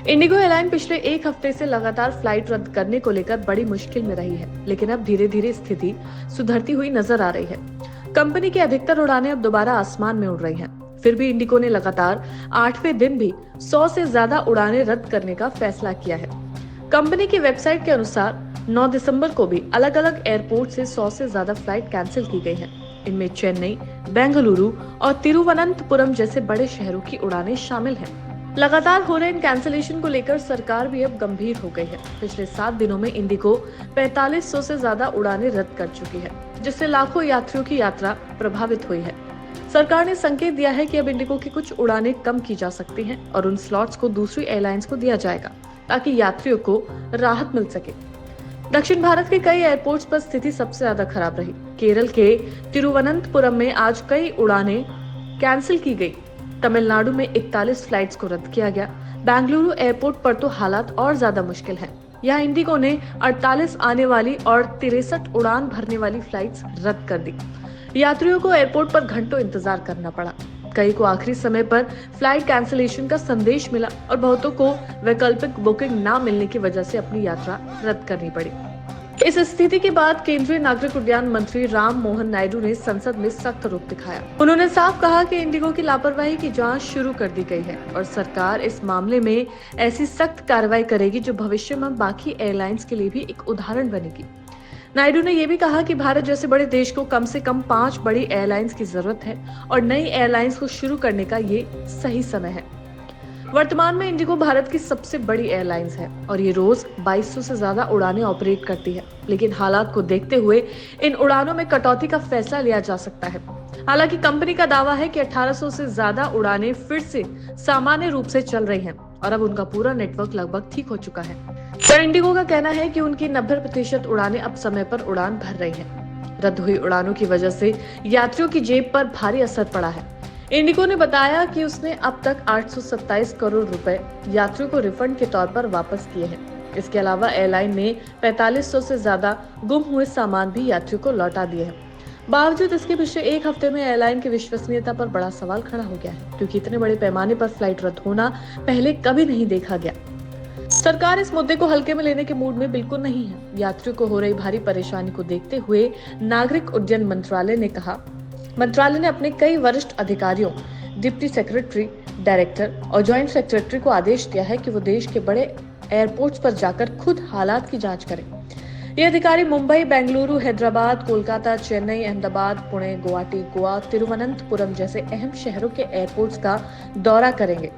Indigo airline पिछले एक हफ्ते से लगातार फ्लाइट रद्द करने को लेकर बड़ी मुश्किल में रही है, लेकिन अब धीरे धीरे स्थिति सुधरती हुई नजर आ रही है। कंपनी की अधिकतर उड़ानें अब दोबारा आसमान में उड़ रही हैं। फिर भी इंडिगो ने लगातार 8वें दिन भी 100 से ज्यादा उड़ानें रद्द करने का फैसला किया है। कंपनी की वेबसाइट के अनुसार 9 दिसंबर को भी अलग अलग एयरपोर्ट से 100 से ज्यादा फ्लाइट कैंसिल की गई है। इनमें चेन्नई, बेंगलुरु और तिरुवनंतपुरम जैसे बड़े शहरों की उड़ानें शामिल हैं। लगातार हो रहे इन कैंसिलेशन को लेकर सरकार भी अब गंभीर हो गई है। पिछले 7 दिनों में इंडिगो 4500 से ज्यादा उड़ानें रद्द कर चुकी है, जिससे लाखों यात्रियों की यात्रा प्रभावित हुई है। सरकार ने संकेत दिया है कि अब इंडिगो की कुछ उड़ानें कम की जा सकती हैं और उन स्लॉट्स को दूसरी एयरलाइंस को दिया जाएगा, ताकि यात्रियों को राहत मिल सके। दक्षिण भारत के कई एयरपोर्ट्स पर स्थिति सबसे ज्यादा खराब रही। केरल के तिरुवनंतपुरम में आज कई उड़ानें कैंसिल की गई। तमिलनाडु में 41 फ्लाइट्स को रद्द किया गया। बेंगलुरु एयरपोर्ट पर तो हालात और ज्यादा मुश्किल हैं। यहाँ इंडिगो ने 48 आने वाली और 63 उड़ान भरने वाली फ्लाइट्स रद्द कर दी। यात्रियों को एयरपोर्ट पर घंटों इंतजार करना पड़ा। कई को आखिरी समय पर फ्लाइट कैंसिलेशन का संदेश मिला और बहुतों को वैकल्पिक बुकिंग न मिलने की वजह से अपनी यात्रा रद्द करनी पड़ी। इस स्थिति के बाद केंद्रीय नागरिक उड्डयन मंत्री राम मोहन नायडू ने संसद में सख्त रुख दिखाया। उन्होंने साफ कहा कि इंडिगो की लापरवाही की जांच शुरू कर दी गई है और सरकार इस मामले में ऐसी सख्त कार्रवाई करेगी जो भविष्य में बाकी एयरलाइंस के लिए भी एक उदाहरण बनेगी। नायडू ने यह भी कहा कि भारत जैसे बड़े देश को कम से कम 5 बड़ी एयरलाइंस की जरूरत है और नई एयरलाइंस को शुरू करने का ये सही समय है। वर्तमान में इंडिगो भारत की सबसे बड़ी एयरलाइंस है और ये रोज 2200 से ज्यादा उड़ानें ऑपरेट करती है, लेकिन हालात को देखते हुए इन उड़ानों में कटौती का फैसला लिया जा सकता है। हालांकि कंपनी का दावा है कि 1800 से ज्यादा उड़ानें फिर से सामान्य रूप से चल रही हैं और अब उनका पूरा नेटवर्क लगभग ठीक हो चुका है। पर इंडिगो का कहना है कि उनकी 90% उड़ानें अब समय पर उड़ान भर रही हैं। रद्द हुई उड़ानों की वजह से यात्रियों की जेब पर भारी असर पड़ा है। इंडिगो ने बताया कि उसने अब तक 827 करोड़ रुपए यात्रियों को रिफंड के तौर पर वापस किए हैं। इसके अलावा एयरलाइन ने 4500 से ज्यादा गुम हुए सामान भी यात्रियों को लौटा दिए हैं। बावजूद इसके पिछले एक हफ्ते में एयरलाइन की विश्वसनीयता पर बड़ा सवाल खड़ा हो गया है, क्योंकि इतने बड़े पैमाने पर फ्लाइट रद्द होना पहले कभी नहीं देखा गया। सरकार इस मुद्दे को हल्के में लेने के मूड में बिल्कुल नहीं है। यात्रियों को हो रही भारी परेशानी को देखते हुए नागरिक उड्डयन मंत्रालय ने अपने कई वरिष्ठ अधिकारियों, डिप्टी सेक्रेटरी, डायरेक्टर और जॉइंट सेक्रेटरी को आदेश दिया है कि वो देश के बड़े एयरपोर्ट्स पर जाकर खुद हालात की जांच करें। ये अधिकारी मुंबई, बेंगलुरु, हैदराबाद, कोलकाता, चेन्नई, अहमदाबाद, पुणे, गुवाहाटी, गोवा, तिरुवनंतपुरम जैसे अहम शहरों के एयरपोर्ट्स का दौरा करेंगे।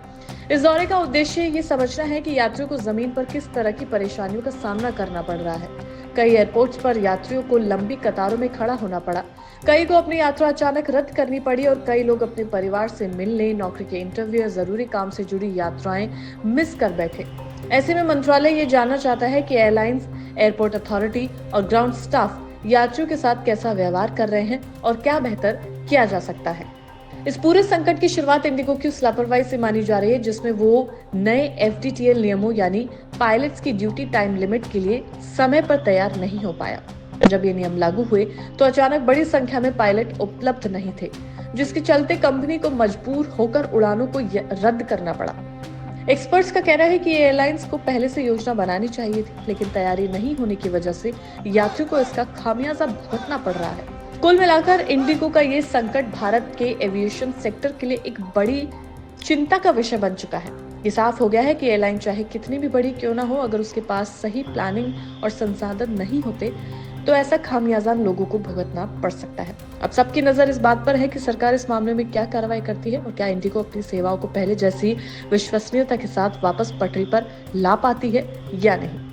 इस दौरे का उद्देश्य ये समझना है कि यात्रियों को जमीन पर किस तरह की परेशानियों का सामना करना पड़ रहा है। कई एयरपोर्ट्स पर यात्रियों को लंबी कतारों में खड़ा होना पड़ा। कई को अपनी यात्रा अचानक रद्द करनी पड़ी और कई लोग अपने परिवार से मिलने, नौकरी के इंटरव्यू या जरूरी काम से जुड़ी यात्राएं मिस कर बैठे। ऐसे में मंत्रालय ये जानना चाहता है कि एयरलाइंस, एयरपोर्ट अथॉरिटी और ग्राउंड स्टाफ यात्रियों के साथ कैसा व्यवहार कर रहे हैं और क्या बेहतर किया जा सकता है। इस पूरे संकट की शुरुआत इंडिगो की उस लापरवाही से मानी जा रही है जिसमें वो नए FDTL नियमों यानी पायलट्स की ड्यूटी टाइम लिमिट के लिए समय पर तैयार नहीं हो पाया। जब ये नियम लागू हुए तो अचानक बड़ी संख्या में पायलट उपलब्ध नहीं थे, जिसके चलते कंपनी को मजबूर होकर उड़ानों को रद्द करना पड़ा। एक्सपर्ट्स का कहना है कि एयरलाइंस को पहले से योजना बनानी चाहिए थी, लेकिन तैयारी नहीं होने की वजह से यात्रियों को इसका खामियाजा भुगतना पड़ रहा है। कुल मिलाकर इंडिगो का ये संकट भारत के एविएशन सेक्टर के लिए एक बड़ी चिंता का विषय बन चुका है। ये साफ हो गया है कि एयरलाइन चाहे कितनी भी बड़ी क्यों ना हो, अगर उसके पास सही प्लानिंग और संसाधन नहीं होते तो ऐसा खामियाजा लोगों को भुगतना पड़ सकता है। अब सबकी नजर इस बात पर है कि सरकार इस मामले में क्या कार्रवाई करती है और क्या इंडिगो अपनी सेवाओं को पहले जैसी विश्वसनीयता के साथ वापस पटरी पर ला पाती है या नहीं।